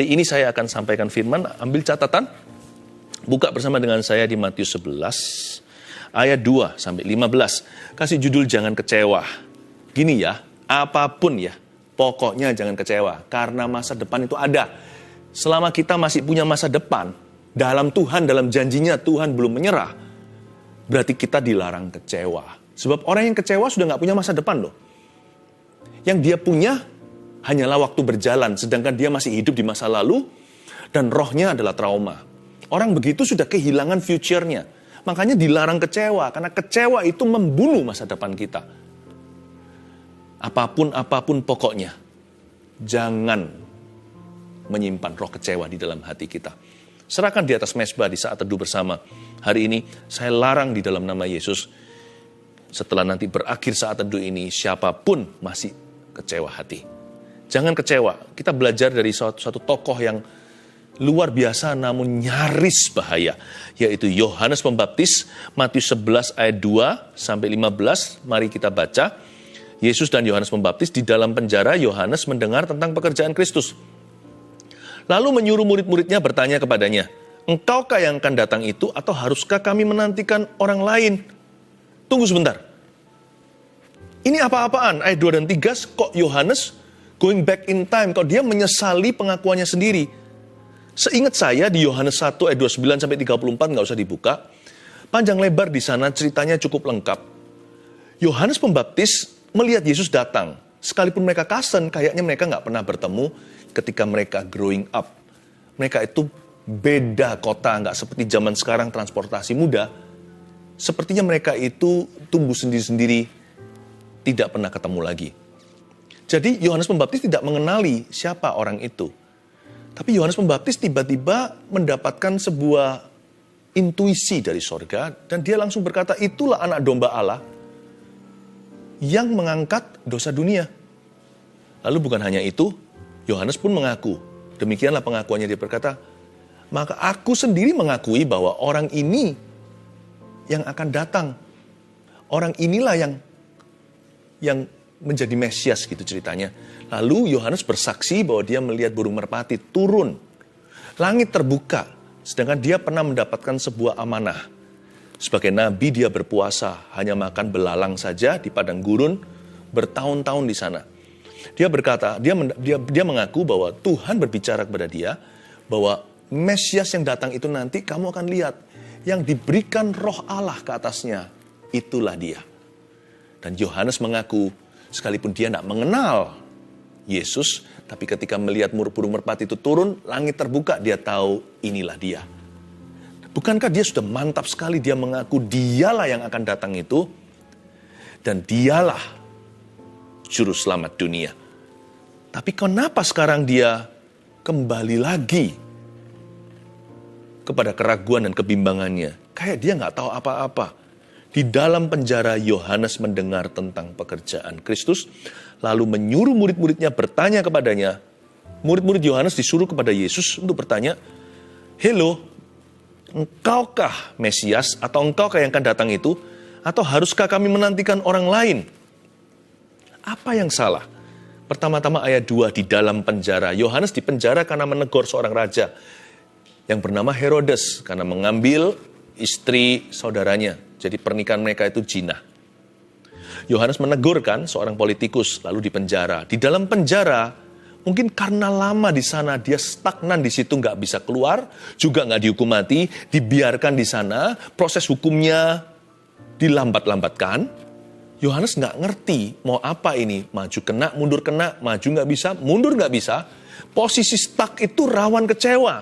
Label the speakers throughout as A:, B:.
A: Di ini saya akan sampaikan firman, ambil catatan, buka bersama dengan saya di Matius 11, ayat 2 sampai 15. Kasih judul jangan kecewa. Gini ya, apapun ya, pokoknya jangan kecewa. Karena masa depan itu ada. Selama kita masih punya masa depan, dalam Tuhan, dalam janjinya Tuhan belum menyerah, berarti kita dilarang kecewa. Sebab orang yang kecewa sudah gak punya masa depan loh. Yang dia punya hanyalah waktu berjalan, sedangkan dia masih hidup di masa lalu, dan rohnya adalah trauma. Orang begitu sudah kehilangan future-nya. Makanya dilarang kecewa, karena kecewa itu membunuh masa depan kita. Apapun pokoknya, jangan menyimpan roh kecewa di dalam hati kita. Serahkan di atas mezbah di saat teduh bersama. Hari ini saya larang di dalam nama Yesus. Setelah nanti berakhir saat teduh ini, siapapun masih kecewa hati. Jangan kecewa. Kita belajar dari suatu tokoh yang luar biasa namun nyaris bahaya. Yaitu Yohanes Pembaptis, Matius 11 ayat 2 sampai 15. Mari kita baca. Yesus dan Yohanes Pembaptis di dalam penjara, Yohanes mendengar tentang pekerjaan Kristus. Lalu menyuruh murid-muridnya bertanya kepadanya, "Engkaukah yang akan datang itu atau haruskah kami menantikan orang lain?" Tunggu sebentar. Ini apa-apaan? Ayat 2 dan 3 kok Yohanes going back in time, kok dia menyesali pengakuannya sendiri. Seingat saya di Yohanes 1 ayat 29 sampai 34, nggak usah dibuka. Panjang lebar di sana ceritanya cukup lengkap. Yohanes Pembaptis melihat Yesus datang. Sekalipun mereka cousin, kayaknya mereka nggak pernah bertemu ketika mereka growing up. Mereka itu beda kota, nggak seperti zaman sekarang transportasi mudah. Sepertinya mereka itu tumbuh sendiri-sendiri, tidak pernah ketemu lagi. Jadi Yohanes Pembaptis tidak mengenali siapa orang itu. Tapi Yohanes Pembaptis tiba-tiba mendapatkan sebuah intuisi dari sorga, dan dia langsung berkata, itulah anak domba Allah yang mengangkat dosa dunia. Lalu bukan hanya itu, Yohanes pun mengaku. Demikianlah pengakuannya, dia berkata, maka aku sendiri mengakui bahwa orang ini yang akan datang. Orang inilah yang menjadi Mesias gitu ceritanya. Lalu Yohanes bersaksi bahwa dia melihat burung merpati turun. Langit terbuka, sedangkan dia pernah mendapatkan sebuah amanah. Sebagai nabi dia berpuasa, hanya makan belalang saja di padang gurun, bertahun-tahun di sana. Dia berkata, dia mengaku bahwa Tuhan berbicara kepada dia, bahwa Mesias yang datang itu nanti kamu akan lihat, yang diberikan roh Allah ke atasnya, itulah dia. Dan Yohanes mengaku, sekalipun dia tidak mengenal Yesus, tapi ketika melihat burung merpati itu turun, langit terbuka, dia tahu inilah dia. Bukankah dia sudah mantap sekali dia mengaku dialah yang akan datang itu, dan dialah juru selamat dunia. Tapi kenapa sekarang dia kembali lagi kepada keraguan dan kebimbangannya? Kayak dia nggak tahu apa-apa. Di dalam penjara Yohanes mendengar tentang pekerjaan Kristus, lalu menyuruh murid-muridnya bertanya kepadanya. Murid-murid Yohanes disuruh kepada Yesus untuk bertanya, "Hello, engkaukah Mesias atau engkaukah yang akan datang itu? Atau haruskah kami menantikan orang lain?" Apa yang salah? Pertama-tama ayat 2, di dalam penjara. Yohanes dipenjara karena menegur seorang raja yang bernama Herodes, karena mengambil istri saudaranya. Jadi pernikahan mereka itu zina. Yohanes menegurkan seorang politikus, lalu dipenjara. Di dalam penjara, mungkin karena lama di sana, dia stagnan di situ, nggak bisa keluar, juga nggak dihukum mati, dibiarkan di sana, proses hukumnya dilambat-lambatkan. Yohanes nggak ngerti mau apa ini, maju kena, mundur kena, maju nggak bisa, mundur nggak bisa. Posisi stuck itu rawan kecewa.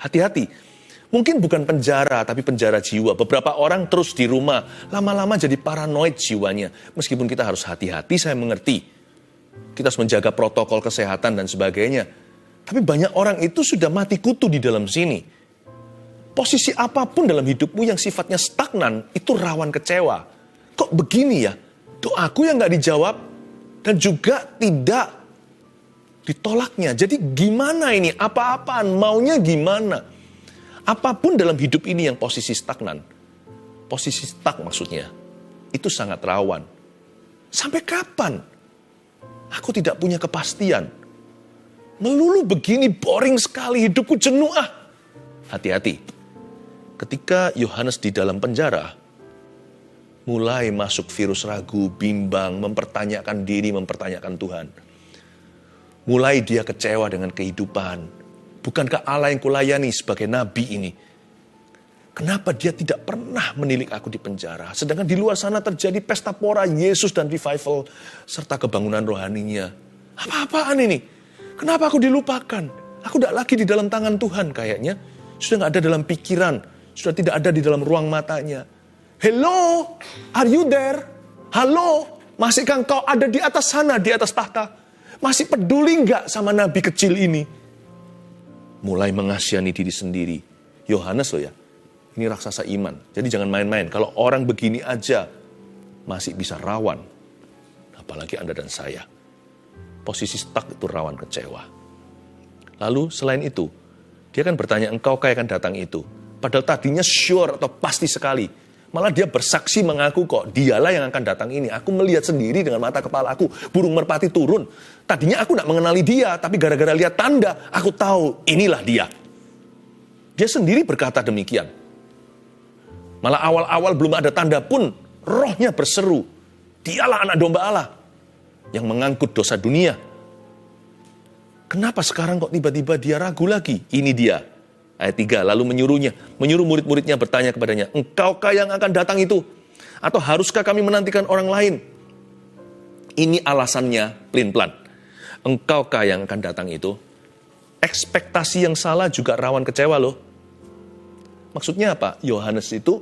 A: Hati-hati. Mungkin bukan penjara, tapi penjara jiwa. Beberapa orang terus di rumah, lama-lama jadi paranoid jiwanya. Meskipun kita harus hati-hati, saya mengerti. Kita harus menjaga protokol kesehatan dan sebagainya. Tapi banyak orang itu sudah mati kutu di dalam sini. Posisi apapun dalam hidupmu yang sifatnya stagnan, itu rawan kecewa. Kok begini ya? Doaku yang gak dijawab, dan juga tidak ditolaknya. Jadi gimana ini? Apa-apaan? Maunya gimana? Apapun dalam hidup ini yang posisi stagnan, posisi stuck maksudnya, itu sangat rawan. Sampai kapan? Aku tidak punya kepastian. Melulu begini, boring sekali, hidupku jenuh ah. Hati-hati. Ketika Yohanes di dalam penjara, mulai masuk virus ragu, bimbang, mempertanyakan diri, mempertanyakan Tuhan. Mulai dia kecewa dengan kehidupan. Bukankah Allah yang kulayani sebagai nabi ini? Kenapa dia tidak pernah menilik aku di penjara? Sedangkan di luar sana terjadi pesta pora Yesus dan revival, serta kebangunan rohaninya. Apa-apaan ini? Kenapa aku dilupakan? Aku tidak lagi di dalam tangan Tuhan kayaknya. Sudah tidak ada dalam pikiran. Sudah tidak ada di dalam ruang matanya. Hello, are you there? Halo, masihkah engkau ada di atas sana, di atas tahta? Masih peduli nggak sama nabi kecil ini? Mulai mengasihani diri sendiri. Yohanes loh ya, ini raksasa iman. Jadi jangan main-main. Kalau orang begini aja masih bisa rawan. Apalagi Anda dan saya. Posisi stuck itu rawan kecewa. Lalu selain itu, dia kan bertanya, engkau akan datang itu. Padahal tadinya sure atau pasti sekali. Malah dia bersaksi mengaku kok, dialah yang akan datang ini. Aku melihat sendiri dengan mata kepala aku, burung merpati turun. Tadinya aku tidak mengenali dia, tapi gara-gara lihat tanda, aku tahu inilah dia. Dia sendiri berkata demikian. Malah awal-awal belum ada tanda pun, rohnya berseru. Dialah anak domba Allah yang mengangkut dosa dunia. Kenapa sekarang kok tiba-tiba dia ragu lagi? Ini dia. Ayat 3, lalu menyuruh murid-muridnya bertanya kepadanya, engkaukah yang akan datang itu? Atau haruskah kami menantikan orang lain? Ini alasannya pelin-pelan. Engkaukah yang akan datang itu? Ekspektasi yang salah juga rawan kecewa loh. Maksudnya apa? Yohanes itu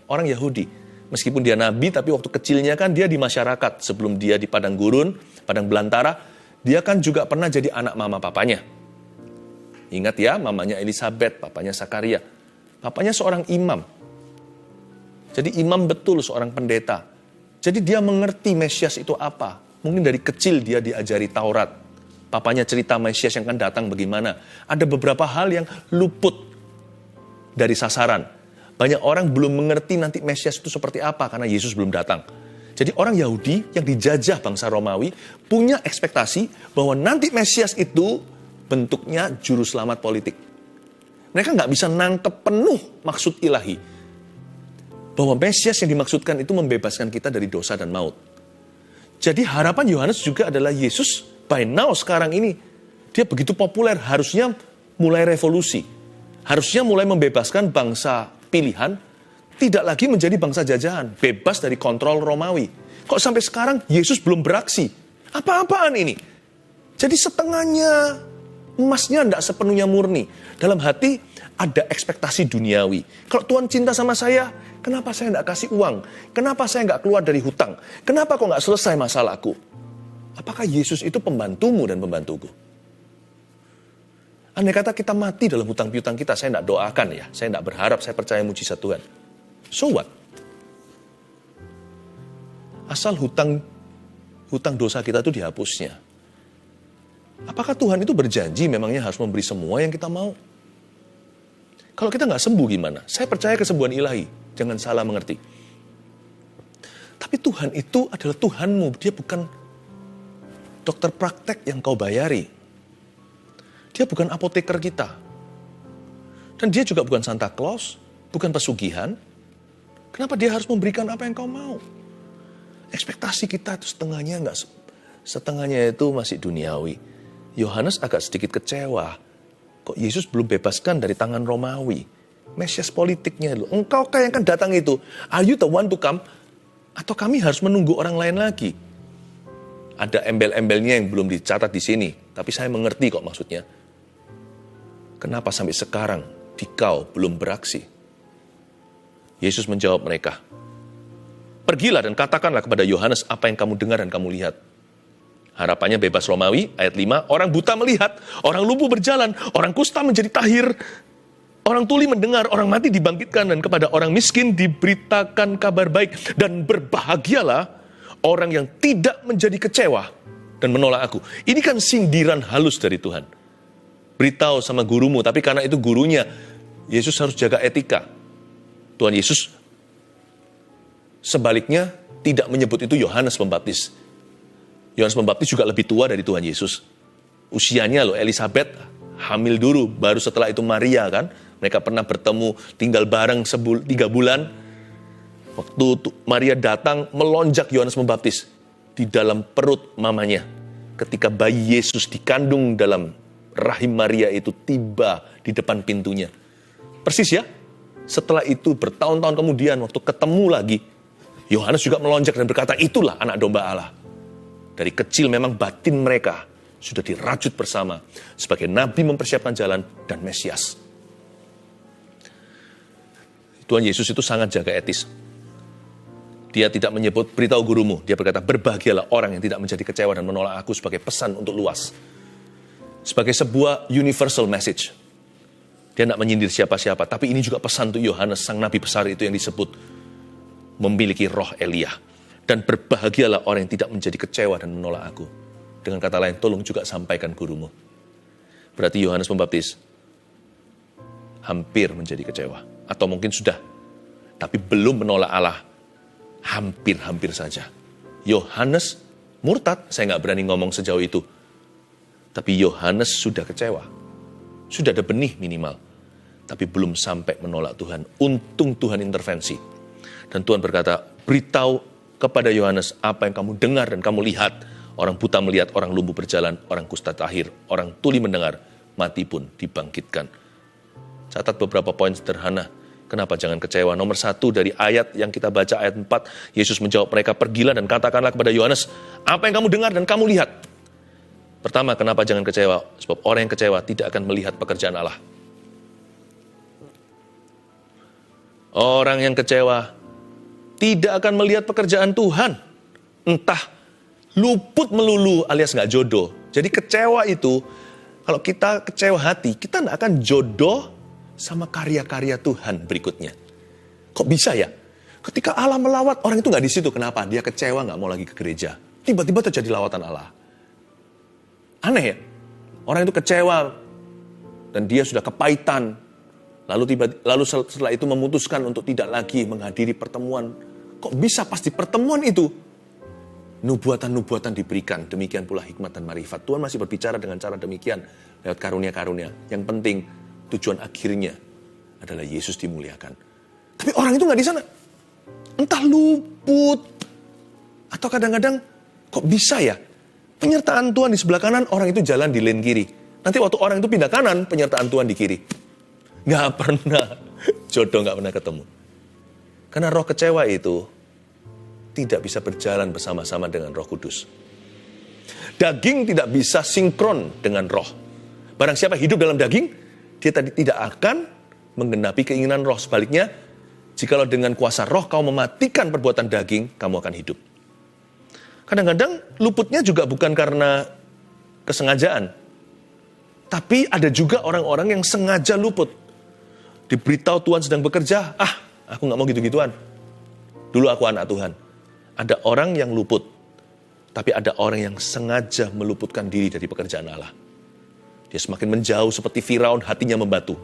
A: orang Yahudi. Meskipun dia nabi, tapi waktu kecilnya kan dia di masyarakat. Sebelum dia di padang gurun, padang belantara, dia kan juga pernah jadi anak mama papanya. Ingat ya, mamanya Elisabeth, papanya Sakaria. Papanya seorang imam. Jadi imam betul, seorang pendeta. Jadi dia mengerti Mesias itu apa. Mungkin dari kecil dia diajari Taurat. Papanya cerita Mesias yang akan datang bagaimana. Ada beberapa hal yang luput dari sasaran. Banyak orang belum mengerti nanti Mesias itu seperti apa karena Yesus belum datang. Jadi orang Yahudi yang dijajah bangsa Romawi punya ekspektasi bahwa nanti Mesias itu bentuknya juru selamat politik. Mereka nggak bisa nangkep penuh maksud ilahi. Bahwa Mesias yang dimaksudkan itu membebaskan kita dari dosa dan maut. Jadi harapan Yohanes juga adalah Yesus by now sekarang ini. Dia begitu populer, harusnya mulai revolusi. Harusnya mulai membebaskan bangsa pilihan, tidak lagi menjadi bangsa jajahan, bebas dari kontrol Romawi. Kok sampai sekarang Yesus belum beraksi? Apa-apaan ini? Jadi setengahnya emasnya tidak sepenuhnya murni. Dalam hati ada ekspektasi duniawi. Kalau Tuhan cinta sama saya, kenapa saya tidak kasih uang? Kenapa saya nggak keluar dari hutang? Kenapa kok nggak selesai masalahku? Apakah Yesus itu pembantumu dan pembantuku? Andai kata kita mati dalam hutang piutang kita, saya tidak doakan ya. Saya tidak berharap, saya percaya mujizat Tuhan. So what? Asal hutang dosa kita itu dihapusnya. Apakah Tuhan itu berjanji memangnya harus memberi semua yang kita mau? Kalau kita nggak sembuh gimana? Saya percaya kesembuhan ilahi. Jangan salah mengerti. Tapi Tuhan itu adalah Tuhanmu. Dia bukan dokter praktek yang kau bayari. Dia bukan apoteker kita. Dan dia juga bukan Santa Claus, bukan pesugihan. Kenapa dia harus memberikan apa yang kau mau? Ekspektasi kita itu setengahnya itu masih duniawi. Yohanes agak sedikit kecewa. Kok Yesus belum bebaskan dari tangan Romawi? Mesias politiknya loh. Engkaukah yang akan datang itu? Are you the one to come? Atau kami harus menunggu orang lain lagi? Ada embel-embelnya yang belum dicatat di sini. Tapi saya mengerti kok maksudnya. Kenapa sampai sekarang dikau belum beraksi? Yesus menjawab mereka, pergilah dan katakanlah kepada Yohanes apa yang kamu dengar dan kamu lihat. Harapannya bebas Romawi, ayat 5, orang buta melihat, orang lumpuh berjalan, orang kusta menjadi tahir, orang tuli mendengar, orang mati dibangkitkan, dan kepada orang miskin diberitakan kabar baik. Dan berbahagialah orang yang tidak menjadi kecewa dan menolak aku. Ini kan sindiran halus dari Tuhan. Beritahu sama gurumu, tapi karena itu gurunya, Yesus harus jaga etika. Tuhan Yesus sebaliknya tidak menyebut itu Yohanes Pembaptis. Yohanes Pembaptis juga lebih tua dari Tuhan Yesus. Usianya loh, Elizabeth hamil dulu, baru setelah itu Maria kan. Mereka pernah bertemu, tinggal bareng 3 bulan. Waktu Maria datang, melonjak Yohanes Pembaptis di dalam perut mamanya. Ketika bayi Yesus dikandung dalam rahim Maria itu tiba di depan pintunya. Persis ya, setelah itu bertahun-tahun kemudian waktu ketemu lagi, Yohanes juga melonjak dan berkata, itulah anak domba Allah. Dari kecil memang batin mereka sudah dirajut bersama sebagai nabi mempersiapkan jalan dan Mesias. Tuhan Yesus itu sangat jaga etis. Dia tidak menyebut beritahu gurumu. Dia berkata, berbahagialah orang yang tidak menjadi kecewa dan menolak aku sebagai pesan untuk luas. Sebagai sebuah universal message. Dia tidak menyindir siapa-siapa. Tapi ini juga pesan untuk Yohanes, sang nabi besar itu yang disebut memiliki roh Elia. Dan berbahagialah orang yang tidak menjadi kecewa dan menolak aku. Dengan kata lain, tolong juga sampaikan gurumu. Berarti Yohanes Pembaptis hampir menjadi kecewa. Atau mungkin sudah, tapi belum menolak Allah. Hampir-hampir saja. Yohanes murtad, saya nggak berani ngomong sejauh itu. Tapi Yohanes sudah kecewa. Sudah ada benih minimal. Tapi belum sampai menolak Tuhan. Untung Tuhan intervensi. Dan Tuhan berkata, beritahu kepada Yohanes apa yang kamu dengar dan kamu lihat. Orang buta melihat, orang lumpuh berjalan, orang kusta tahir, orang tuli mendengar, mati pun dibangkitkan. Catat beberapa poin sederhana. Kenapa jangan kecewa? Nomor 1 dari ayat yang kita baca, ayat 4. Yesus menjawab mereka, pergilah dan katakanlah kepada Yohanes, apa yang kamu dengar dan kamu lihat. Pertama, kenapa jangan kecewa? Sebab orang yang kecewa tidak akan melihat pekerjaan Allah. Orang yang kecewa tidak akan melihat pekerjaan Tuhan. Entah luput melulu alias nggak jodoh. Jadi kecewa itu, kalau kita kecewa hati, kita nggak akan jodoh sama karya-karya Tuhan berikutnya. Kok bisa ya? Ketika Allah melawat, orang itu nggak di situ. Kenapa? Dia kecewa, nggak mau lagi ke gereja. Tiba-tiba terjadi lawatan Allah. Aneh ya? Orang itu kecewa dan dia sudah kepahitan. Lalu setelah itu memutuskan untuk tidak lagi menghadiri pertemuan. Kok bisa pas di pertemuan itu? Nubuatan-nubuatan diberikan. Demikian pula hikmat dan marifat. Tuhan masih berbicara dengan cara demikian lewat karunia-karunia. Yang penting tujuan akhirnya adalah Yesus dimuliakan. Tapi orang itu nggak di sana. Entah luput. Atau kadang-kadang kok bisa ya? Penyertaan Tuhan di sebelah kanan, orang itu jalan di lane kiri. Nanti waktu orang itu pindah kanan, penyertaan Tuhan di kiri. Nggak pernah. Jodoh nggak pernah ketemu. Karena roh kecewa itu tidak bisa berjalan bersama-sama dengan Roh Kudus. Daging tidak bisa sinkron dengan roh. Barang siapa hidup dalam daging, dia tadi tidak akan menggenapi keinginan roh. Sebaliknya, jikalau dengan kuasa roh kau mematikan perbuatan daging, kamu akan hidup. Kadang-kadang luputnya juga bukan karena kesengajaan. Tapi ada juga orang-orang yang sengaja luput. Diberitahu Tuhan sedang bekerja, aku gak mau gitu-gituan. Dulu aku anak Tuhan. Ada orang yang luput, tapi ada orang yang sengaja meluputkan diri dari pekerjaan Allah. Dia semakin menjauh seperti Firaun, hatinya membatu.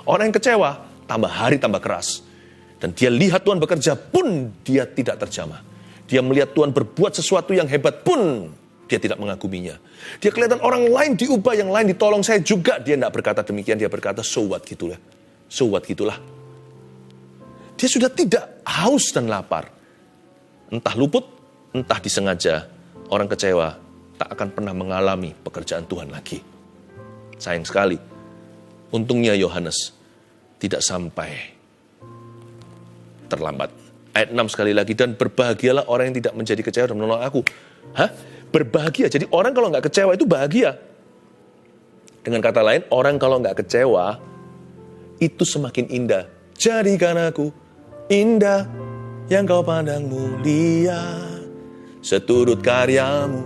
A: Orang yang kecewa, tambah hari tambah keras. Dan dia lihat Tuhan bekerja pun dia tidak terjamah. Dia melihat Tuhan berbuat sesuatu yang hebat pun dia tidak mengaguminya. Dia kelihatan orang lain diubah, yang lain ditolong, saya juga. Dia tidak berkata demikian, dia berkata so what gitulah. So what gitulah. Dia sudah tidak haus dan lapar. Entah luput, entah disengaja. Orang kecewa tak akan pernah mengalami pekerjaan Tuhan lagi. Sayang sekali. Untungnya Yohanes tidak sampai terlambat. Ayat 6 sekali lagi, dan berbahagialah orang yang tidak menjadi kecewa dan menolak aku. Berbahagia. Jadi orang kalau nggak kecewa itu bahagia. Dengan kata lain, orang kalau nggak kecewa itu semakin indah. Jadikan aku indah yang kau pandang mulia, seturut karyamu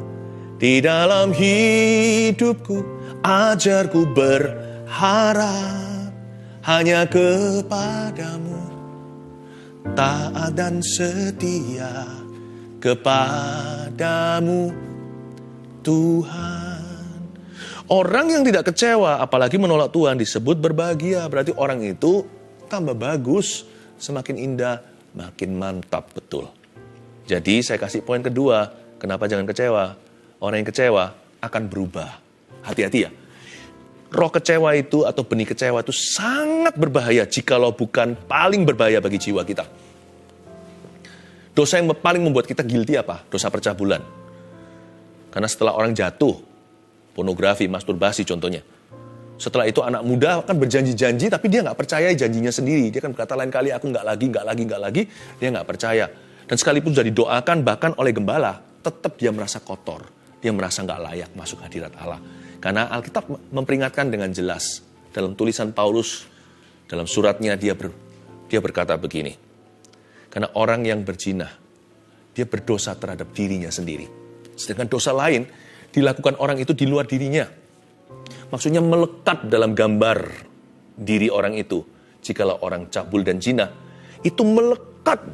A: di dalam hidupku. Ajarku berharap hanya kepadamu, taat dan setia kepadamu Tuhan. Orang yang tidak kecewa apalagi menolak Tuhan disebut berbahagia. Berarti orang itu tambah bagus, semakin indah, makin mantap betul. Jadi saya kasih poin kedua, kenapa jangan kecewa? Orang yang kecewa akan berubah. Hati-hati ya. Roh kecewa itu atau benih kecewa itu sangat berbahaya jikalau bukan paling berbahaya bagi jiwa kita. Dosa yang paling membuat kita guilty apa? Dosa percabulan. Karena setelah orang jatuh, pornografi, masturbasi contohnya. Setelah itu anak muda akan berjanji-janji tapi dia nggak percaya janjinya sendiri. Dia akan berkata lain kali aku nggak lagi. Dia nggak percaya. Dan sekalipun sudah didoakan bahkan oleh gembala, tetap dia merasa kotor. Dia merasa nggak layak masuk hadirat Allah. Karena Alkitab memperingatkan dengan jelas. Dalam tulisan Paulus, dalam suratnya dia berkata begini. Karena orang yang berzina, dia berdosa terhadap dirinya sendiri. Sedangkan dosa lain dilakukan orang itu di luar dirinya. Maksudnya melekat dalam gambar diri orang itu. Jikalau orang cabul dan zina, itu melekat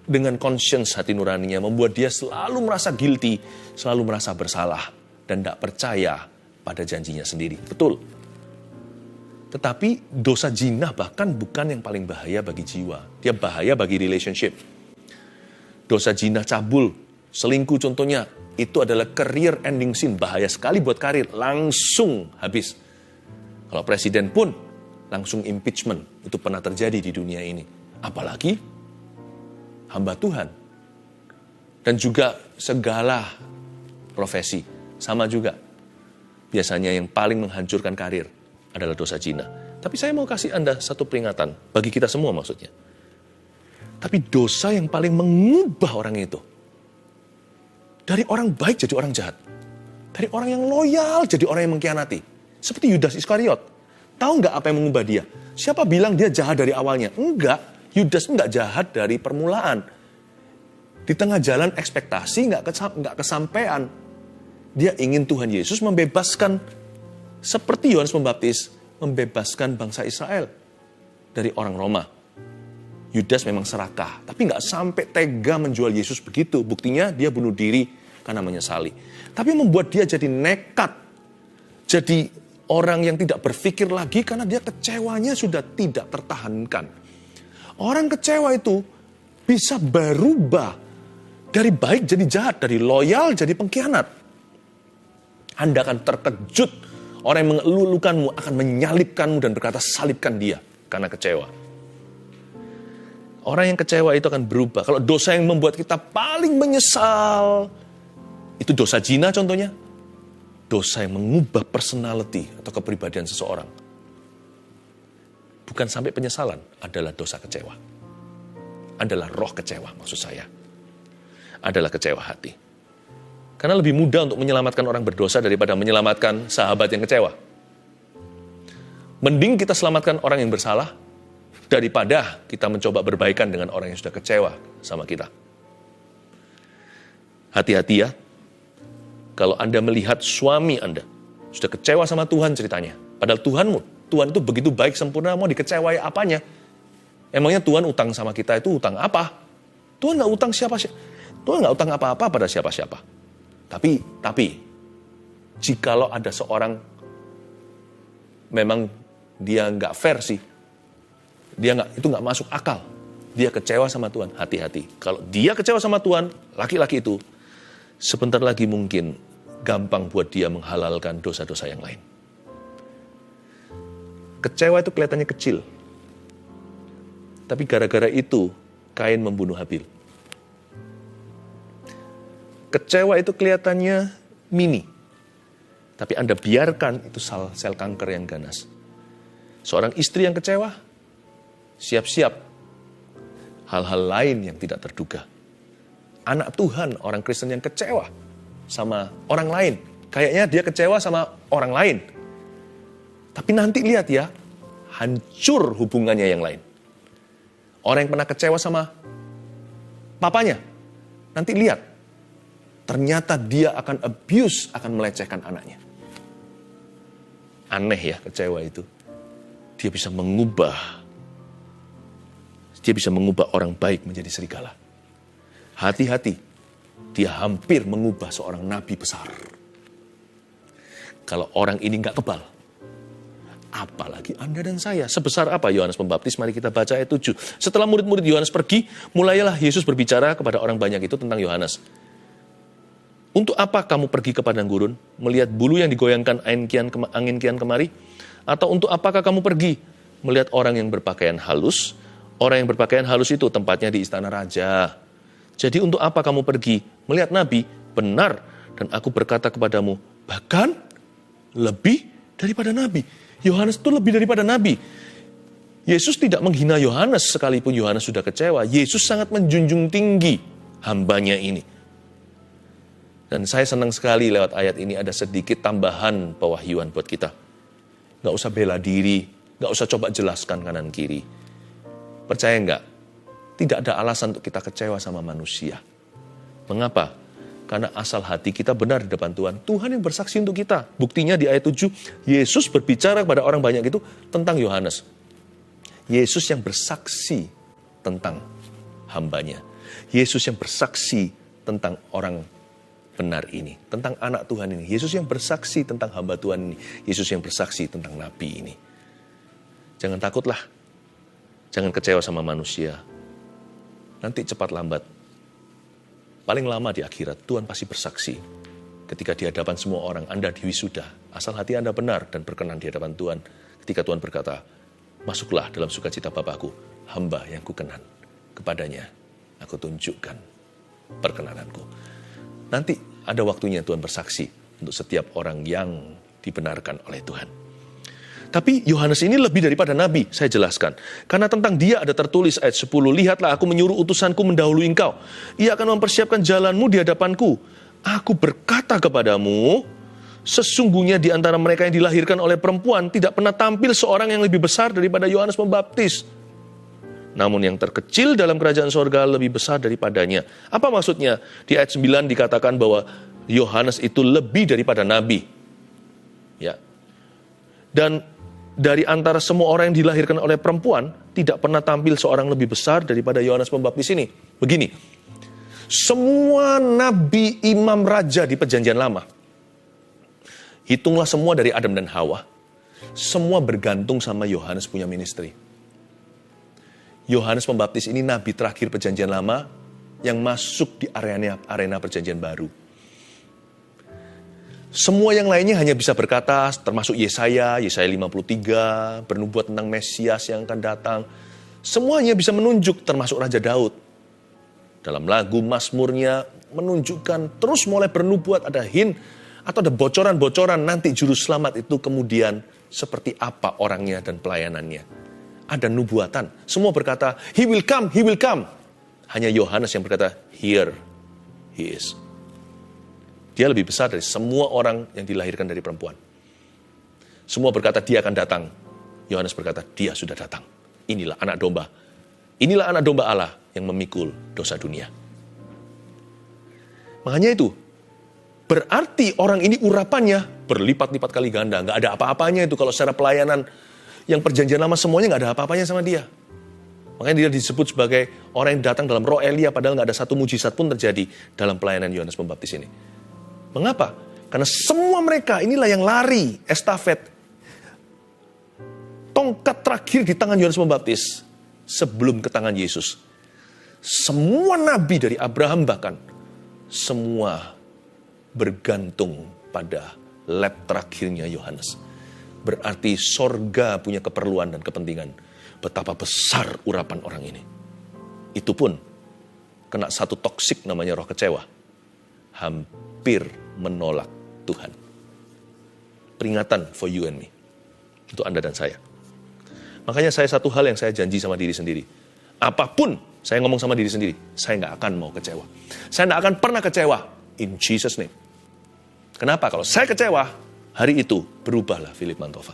A: dengan conscience hati nuraninya, membuat dia selalu merasa guilty, selalu merasa bersalah, dan tidak percaya pada janjinya sendiri. Betul. Tetapi dosa zina bahkan bukan yang paling bahaya bagi jiwa. Dia bahaya bagi relationship. Dosa zina, cabul, selingkuh contohnya, itu adalah career ending sin. Bahaya sekali buat karir. Langsung habis. Kalau presiden pun langsung impeachment. Itu pernah terjadi di dunia ini. Apalagi hamba Tuhan. Dan juga segala profesi. Sama juga. Biasanya yang paling menghancurkan karir adalah dosa zina. Tapi saya mau kasih Anda satu peringatan. Bagi kita semua maksudnya. Tapi dosa yang paling mengubah orang itu. Dari orang baik jadi orang jahat. Dari orang yang loyal jadi orang yang mengkhianati. Seperti Yudas Iskariot. Tahu nggak apa yang mengubah dia? Siapa bilang dia jahat dari awalnya? Enggak. Yudas nggak jahat dari permulaan. Di tengah jalan ekspektasi nggak kesampaian. Dia ingin Tuhan Yesus membebaskan, seperti Yohanes Pembaptis, membebaskan bangsa Israel dari orang Roma. Yudas memang serakah, tapi nggak sampai tega menjual Yesus begitu. Buktinya dia bunuh diri karena menyesali. Tapi membuat dia jadi nekat. Jadi orang yang tidak berpikir lagi karena dia kecewanya sudah tidak tertahankan. Orang kecewa itu bisa berubah dari baik jadi jahat, dari loyal jadi pengkhianat. Anda akan terkejut. Orang yang mengeluh-elukanmu akan menyalibkanmu dan berkata salibkan dia karena kecewa. Orang yang kecewa itu akan berubah. Kalau dosa yang membuat kita paling menyesal, itu dosa zina contohnya. Dosa yang mengubah personality atau kepribadian seseorang. Bukan sampai penyesalan, adalah dosa kecewa. Adalah roh kecewa maksud saya. Adalah kecewa hati. Karena lebih mudah untuk menyelamatkan orang berdosa daripada menyelamatkan sahabat yang kecewa. Mending kita selamatkan orang yang bersalah, daripada kita mencoba berbaikan dengan orang yang sudah kecewa sama kita. Hati-hati ya, kalau Anda melihat suami Anda sudah kecewa sama Tuhan ceritanya. Padahal Tuhan itu begitu baik, sempurna, mau dikecewai apanya? Emangnya Tuhan utang sama kita itu utang apa? Tuhan nggak utang Tuhan nggak utang apa-apa pada siapa-siapa. Tapi, jikalau ada seorang, memang dia nggak fair sih, itu nggak masuk akal. Dia kecewa sama Tuhan, hati-hati. Kalau dia kecewa sama Tuhan, laki-laki itu, sebentar lagi mungkin gampang buat dia menghalalkan dosa-dosa yang lain. Kecewa itu kelihatannya kecil. Tapi gara-gara itu, Kain membunuh Habil. Kecewa itu kelihatannya mini. Tapi Anda biarkan itu sel kanker yang ganas. Seorang istri yang kecewa, siap-siap hal-hal lain yang tidak terduga. Anak Tuhan, orang Kristen yang kecewa sama orang lain. Kayaknya dia kecewa sama orang lain. Tapi nanti lihat ya, hancur hubungannya yang lain. Orang yang pernah kecewa sama papanya, nanti lihat, ternyata dia akan abuse, akan melecehkan anaknya. Aneh ya kecewa itu. Dia bisa mengubah orang baik menjadi serigala. Hati-hati, dia hampir mengubah seorang nabi besar. Kalau orang ini nggak kebal, apalagi Anda dan saya. Sebesar apa Yohanes Pembaptis? Mari kita baca ayat 7. Setelah murid-murid Yohanes pergi, mulailah Yesus berbicara kepada orang banyak itu tentang Yohanes. Untuk apa kamu pergi ke padang gurun, melihat bulu yang digoyangkan angin kian kemari? Atau untuk apakah kamu pergi, melihat orang yang berpakaian halus? Orang yang berpakaian halus itu tempatnya di istana raja. Jadi untuk apa kamu pergi, melihat nabi? Benar, dan aku berkata kepadamu, bahkan lebih daripada nabi. Yohanes itu lebih daripada nabi. Yesus tidak menghina Yohanes sekalipun Yohanes sudah kecewa. Yesus sangat menjunjung tinggi hambanya ini. Dan saya senang sekali lewat ayat ini ada sedikit tambahan pewahyuan buat kita. Gak usah bela diri, gak usah coba jelaskan kanan kiri. Percaya nggak? Tidak ada alasan untuk kita kecewa sama manusia. Mengapa? Karena asal hati kita benar di depan Tuhan. Tuhan yang bersaksi untuk kita. Buktinya di ayat 7, Yesus berbicara kepada orang banyak itu tentang Yohanes. Yesus yang bersaksi tentang hambanya. Yesus yang bersaksi tentang orang benar ini. Tentang anak Tuhan ini. Yesus yang bersaksi tentang hamba Tuhan ini. Yesus yang bersaksi tentang nabi ini. Jangan takutlah. Jangan kecewa sama manusia. Nanti cepat lambat. Paling lama di akhirat, Tuhan pasti bersaksi. Ketika di hadapan semua orang, Anda diwisuda. Asal hati Anda benar dan berkenan di hadapan Tuhan. Ketika Tuhan berkata, masuklah dalam sukacita Bapakku, hamba yang kukenan. Kepadanya, aku tunjukkan perkenananku. Nanti ada waktunya Tuhan bersaksi untuk setiap orang yang dibenarkan oleh Tuhan. Tapi Yohanes ini lebih daripada nabi, saya jelaskan. Karena tentang dia ada tertulis ayat 10, lihatlah aku menyuruh utusanku mendahului engkau. Ia akan mempersiapkan jalanmu di hadapanku. Aku berkata kepadamu, sesungguhnya di antara mereka yang dilahirkan oleh perempuan tidak pernah tampil seorang yang lebih besar daripada Yohanes Pembaptis. Namun yang terkecil dalam kerajaan sorga lebih besar daripadanya. Apa maksudnya? Di ayat 9 dikatakan bahwa Yohanes itu lebih daripada nabi. Ya. Dan dari antara semua orang yang dilahirkan oleh perempuan, tidak pernah tampil seorang lebih besar daripada Yohanes Pembaptis ini. Begini, semua nabi, imam, raja di perjanjian lama, hitunglah semua dari Adam dan Hawa, semua bergantung sama Yohanes punya ministry. Yohanes Pembaptis ini nabi terakhir perjanjian lama yang masuk di arena perjanjian baru. Semua yang lainnya hanya bisa berkata, termasuk Yesaya 53, bernubuat tentang Mesias yang akan datang. Semuanya bisa menunjuk, termasuk Raja Daud. Dalam lagu Mazmurnya menunjukkan, terus mulai bernubuat, ada hint, atau ada bocoran-bocoran nanti juru selamat itu kemudian seperti apa orangnya dan pelayanannya. Ada nubuatan. Semua berkata, he will come, he will come. Hanya Yohanes yang berkata, here he is. Dia lebih besar dari semua orang yang dilahirkan dari perempuan. Semua berkata, dia akan datang. Yohanes berkata, dia sudah datang. Inilah anak domba. Inilah anak domba Allah yang memikul dosa dunia. Makanya itu, berarti orang ini urapannya berlipat-lipat kali ganda. Nggak ada apa-apanya itu kalau secara pelayanan yang perjanjian lama semuanya nggak ada apa-apanya sama dia. Makanya dia disebut sebagai orang yang datang dalam roh Elia, padahal nggak ada satu mujizat pun terjadi dalam pelayanan Yohanes Pembaptis ini. Mengapa? Karena semua mereka inilah yang lari, estafet. Tongkat terakhir di tangan Yohanes Pembaptis sebelum ke tangan Yesus. Semua nabi dari Abraham bahkan, semua bergantung pada lap terakhirnya Yohanes. Berarti sorga punya keperluan dan kepentingan. Betapa besar urapan orang ini. Itu pun kena satu toksik namanya roh kecewa. Hampir menolak Tuhan. Peringatan for you and me. Untuk Anda dan saya. Makanya saya satu hal yang saya janji sama diri sendiri. Apapun saya ngomong sama diri sendiri, saya nggak akan mau kecewa. Saya nggak akan pernah kecewa. In Jesus' name. Kenapa? Kalau saya kecewa, hari itu berubahlah Philip Mantova.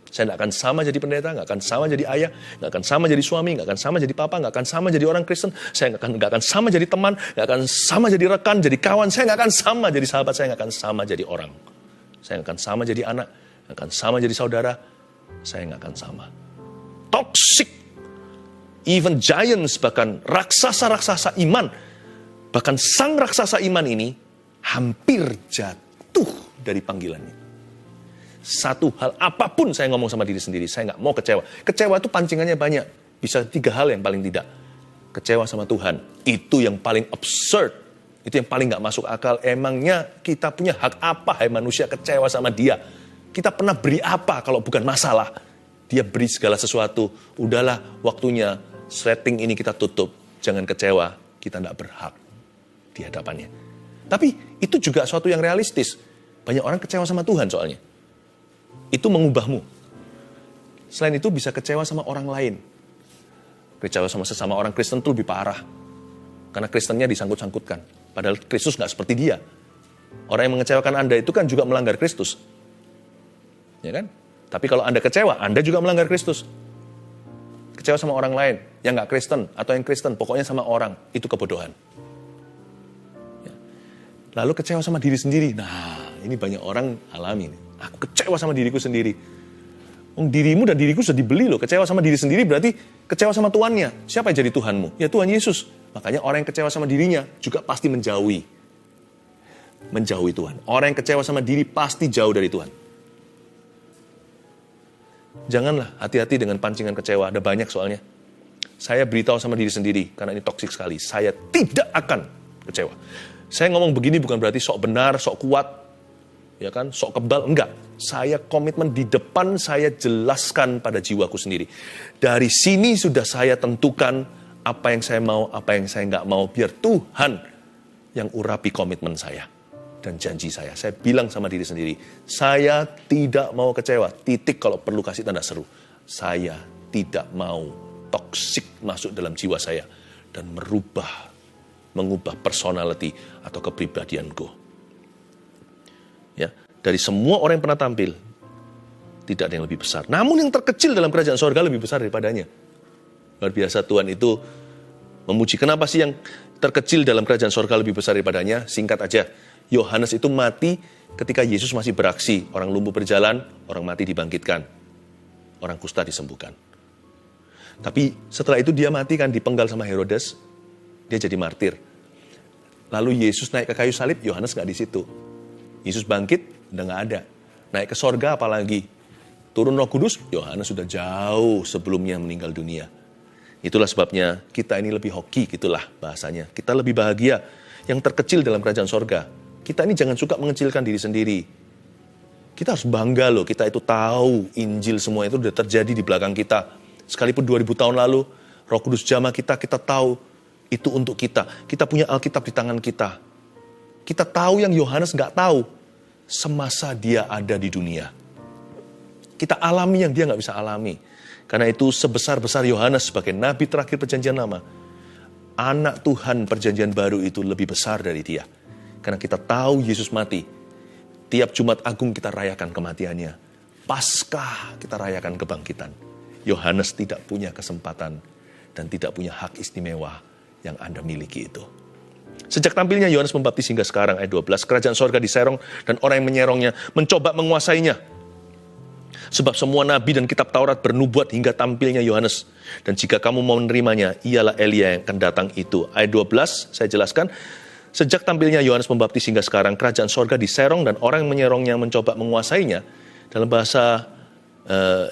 A: Saya nggak akan sama jadi pendeta, nggak akan sama jadi ayah, nggak akan sama jadi suami, nggak akan sama jadi papa, nggak akan sama jadi orang Kristen. Saya nggak akan sama jadi teman, nggak akan sama jadi rekan, jadi kawan. Saya nggak akan sama jadi sahabat, saya nggak akan sama jadi orang. Saya nggak akan sama jadi anak, nggak akan sama jadi saudara. Saya nggak akan sama. Toxic, even giants, bahkan raksasa-raksasa iman, bahkan sang raksasa iman ini hampir jatuh dari panggilannya. Satu hal, apapun saya ngomong sama diri sendiri, saya nggak mau kecewa. Kecewa itu pancingannya banyak. Bisa 3 hal yang paling tidak. Kecewa sama Tuhan, itu yang paling absurd. Itu yang paling gak masuk akal. Emangnya kita punya hak apa, hai manusia, kecewa sama dia? Kita pernah beri apa kalau bukan masalah? Dia beri segala sesuatu. Udahlah, waktunya setting ini kita tutup. Jangan kecewa, kita gak berhak di hadapannya. Tapi itu juga suatu yang realistis. Banyak orang kecewa sama Tuhan soalnya. Itu mengubahmu. Selain itu bisa kecewa sama orang lain. Kecewa sama sesama orang Kristen itu lebih parah. Karena Kristennya disangkut-sangkutkan. Padahal Kristus gak seperti dia. Orang yang mengecewakan Anda itu kan juga melanggar Kristus. Ya kan? Tapi kalau Anda kecewa, Anda juga melanggar Kristus. Kecewa sama orang lain, yang gak Kristen, atau yang Kristen, pokoknya sama orang, itu kebodohan. Ya. Lalu kecewa sama diri sendiri. Nah, ini banyak orang alami. Aku kecewa sama diriku sendiri. Dirimu dan diriku sudah dibeli loh. Kecewa sama diri sendiri berarti kecewa sama tuannya. Siapa yang jadi Tuhanmu? Ya Tuhan Yesus. Makanya orang yang kecewa sama dirinya juga pasti menjauhi Tuhan. Orang yang kecewa sama diri pasti jauh dari Tuhan. Janganlah hati-hati dengan pancingan kecewa. Ada banyak soalnya. Saya beritahu sama diri sendiri karena ini toksik sekali. Saya tidak akan kecewa. Saya ngomong begini bukan berarti sok benar, sok kuat, ya kan, sok kebal, enggak. Saya komitmen di depan, saya jelaskan pada jiwaku sendiri. Dari sini sudah saya tentukan apa yang saya mau, apa yang saya enggak mau. Biar Tuhan yang urapi komitmen saya dan janji saya. Saya bilang sama diri sendiri, saya tidak mau kecewa. Titik kalau perlu kasih tanda seru. Saya tidak mau toksik masuk dalam jiwa saya dan mengubah personality atau kepribadianku. Ya. Dari semua orang yang pernah tampil, tidak ada yang lebih besar. Namun yang terkecil dalam kerajaan sorga lebih besar daripadanya. Luar biasa Tuhan itu memuji. Kenapa sih yang terkecil dalam kerajaan sorga lebih besar daripadanya? Singkat aja, Yohanes itu mati ketika Yesus masih beraksi. Orang lumpuh berjalan, orang mati dibangkitkan. Orang kusta disembuhkan. Tapi setelah itu dia mati kan, dipenggal sama Herodes. Dia jadi martir. Lalu Yesus naik ke kayu salib, Yohanes gak di situ. Yesus bangkit, udah gak ada. Naik ke sorga apalagi. Turun Roh Kudus, Yohanes sudah jauh sebelumnya meninggal dunia. Itulah sebabnya kita ini lebih hoki, gitulah bahasanya. Kita lebih bahagia yang terkecil dalam kerajaan sorga. Kita ini jangan suka mengecilkan diri sendiri. Kita harus bangga loh, kita itu tahu Injil semua itu sudah terjadi di belakang kita. Sekalipun 2000 tahun lalu, Roh Kudus jamah kita tahu itu untuk kita. Kita punya Alkitab di tangan kita. Kita tahu yang Yohanes gak tahu. Semasa dia ada di dunia. Kita alami yang dia gak bisa alami. Karena itu sebesar-besar Yohanes sebagai nabi terakhir perjanjian lama, anak Tuhan perjanjian baru itu lebih besar dari dia. Karena kita tahu Yesus mati. Tiap Jumat Agung kita rayakan kematiannya. Paskah kita rayakan kebangkitan. Yohanes tidak punya kesempatan dan tidak punya hak istimewa yang Anda miliki itu. Sejak tampilnya Yohanes Pembaptis hingga sekarang, ayat 12, kerajaan sorga diserong dan orang yang menyerongnya mencoba menguasainya. Sebab semua nabi dan kitab Taurat bernubuat hingga tampilnya Yohanes. Dan jika kamu mau menerimanya, ialah Elia yang akan datang itu. Ayat 12, saya jelaskan. Sejak tampilnya Yohanes Pembaptis hingga sekarang, kerajaan sorga diserong dan orang yang menyerongnya mencoba menguasainya. Dalam bahasa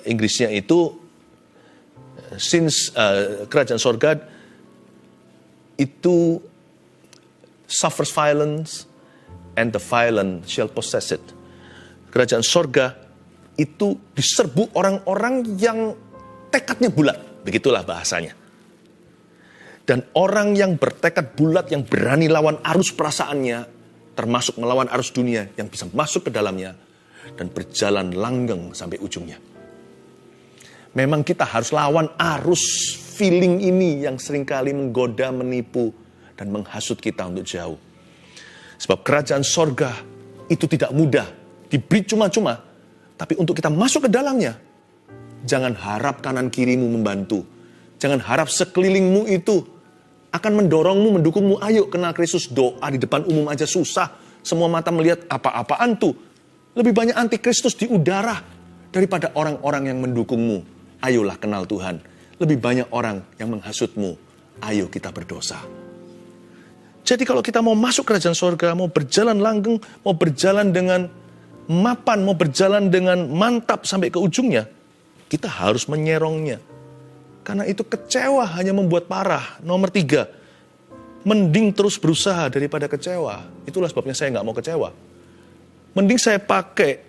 A: Inggrisnya itu, kerajaan sorga itu suffers violence and the violent shall possess it. Kerajaan sorga itu diserbu orang-orang yang tekadnya bulat. Begitulah bahasanya. Dan orang yang bertekad bulat, yang berani lawan arus perasaannya, termasuk melawan arus dunia, yang bisa masuk ke dalamnya dan berjalan langgeng sampai ujungnya. Memang kita harus lawan arus feeling ini yang seringkali menggoda, menipu, dan menghasut kita untuk jauh. Sebab kerajaan sorga itu tidak mudah, diberi cuma-cuma, tapi untuk kita masuk ke dalamnya, jangan harap kanan kirimu membantu. Jangan harap sekelilingmu itu akan mendorongmu, mendukungmu. Ayo kenal Kristus, doa di depan umum aja susah. Semua mata melihat apa-apaan tuh. Lebih banyak antikristus di udara daripada orang-orang yang mendukungmu. Ayolah kenal Tuhan. Lebih banyak orang yang menghasutmu. Ayo kita berdosa. Jadi kalau kita mau masuk kerajaan sorga, mau berjalan langgeng, mau berjalan dengan mapan, mau berjalan dengan mantap sampai ke ujungnya, kita harus menyerongnya. Karena itu kecewa hanya membuat parah. Nomor 3, Mending terus berusaha daripada kecewa. Itulah sebabnya saya nggak mau kecewa. Mending saya pakai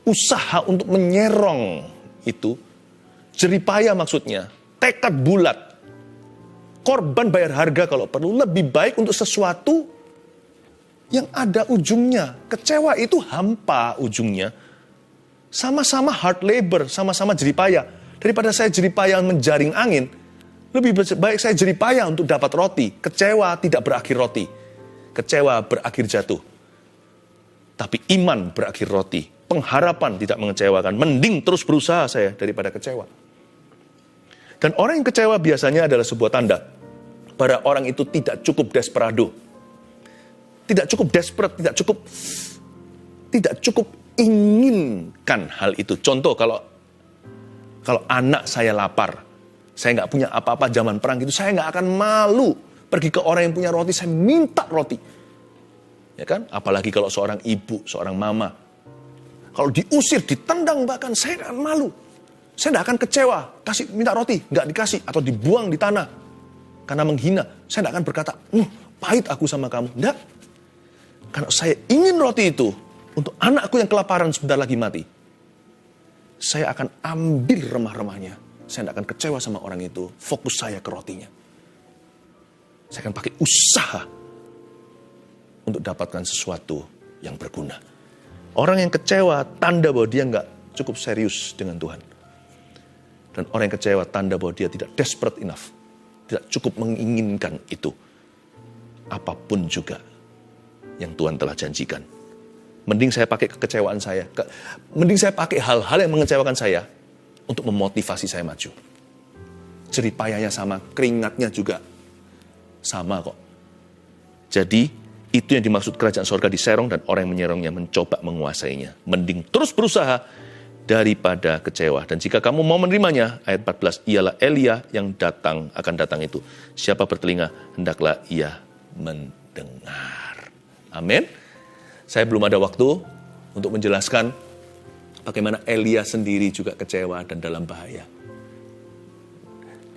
A: usaha untuk menyerong itu. Jeripaya maksudnya. Tekad bulat. Korban bayar harga kalau perlu. Lebih baik untuk sesuatu yang ada ujungnya. Kecewa itu hampa ujungnya. Sama-sama hard labor, sama-sama jeripaya. Daripada saya jeripaya menjaring angin, lebih baik saya jeripaya untuk dapat roti. Kecewa tidak berakhir roti. Kecewa berakhir jatuh. Tapi iman berakhir roti. Pengharapan tidak mengecewakan. Mending terus berusaha saya daripada kecewa. Dan orang yang kecewa biasanya adalah sebuah tanda pada orang itu tidak cukup desperado. Tidak cukup desperate, tidak cukup inginkan hal itu. Contoh kalau anak saya lapar, saya nggak punya apa-apa zaman perang gitu, saya nggak akan malu pergi ke orang yang punya roti, saya minta roti. Ya kan? Apalagi kalau seorang ibu, seorang mama. Kalau diusir, ditendang bahkan, saya nggak akan malu. Saya nggak akan kecewa, minta roti, nggak dikasih, atau dibuang di tanah. Karena menghina, saya nggak akan berkata, pahit aku sama kamu. Nggak. Karena saya ingin roti itu, untuk anakku yang kelaparan sebentar lagi mati. Saya akan ambil remah-remahnya. Saya tidak akan kecewa sama orang itu. Fokus saya ke rotinya. Saya akan pakai usaha untuk dapatkan sesuatu yang berguna. Orang yang kecewa, tanda bahwa dia nggak cukup serius dengan Tuhan. Dan orang yang kecewa, tanda bahwa dia tidak desperate enough. Tidak cukup menginginkan itu. Apapun juga yang Tuhan telah janjikan. Mending saya pakai kekecewaan saya. Mending saya pakai hal-hal yang mengecewakan saya untuk memotivasi saya maju. Jeripayanya sama, keringatnya juga sama kok. Jadi, itu yang dimaksud kerajaan sorga diserong dan orang yang menyerongnya mencoba menguasainya. Mending terus berusaha daripada kecewa. Dan jika kamu mau menerimanya, ayat 14, ialah Elia yang akan datang itu. Siapa bertelinga, hendaklah ia mendengar. Amin. Saya belum ada waktu untuk menjelaskan bagaimana Elia sendiri juga kecewa dan dalam bahaya.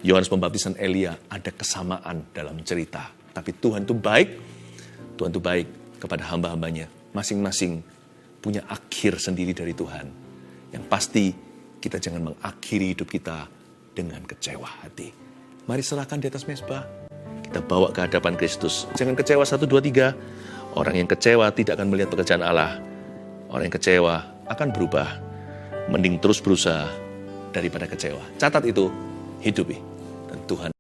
A: Yohanes Pembaptis dan Elia ada kesamaan dalam cerita. Tapi Tuhan itu baik. Tuhan itu baik kepada hamba-hambanya. Masing-masing punya akhir sendiri dari Tuhan. Yang pasti kita jangan mengakhiri hidup kita dengan kecewa hati. Mari serahkan di atas mezbah. Kita bawa ke hadapan Kristus. Jangan kecewa 1, 2, 3. Orang yang kecewa tidak akan melihat pekerjaan Allah. Orang yang kecewa akan berubah. Mending terus berusaha daripada kecewa. Catat itu, hidupi. Dan Tuhan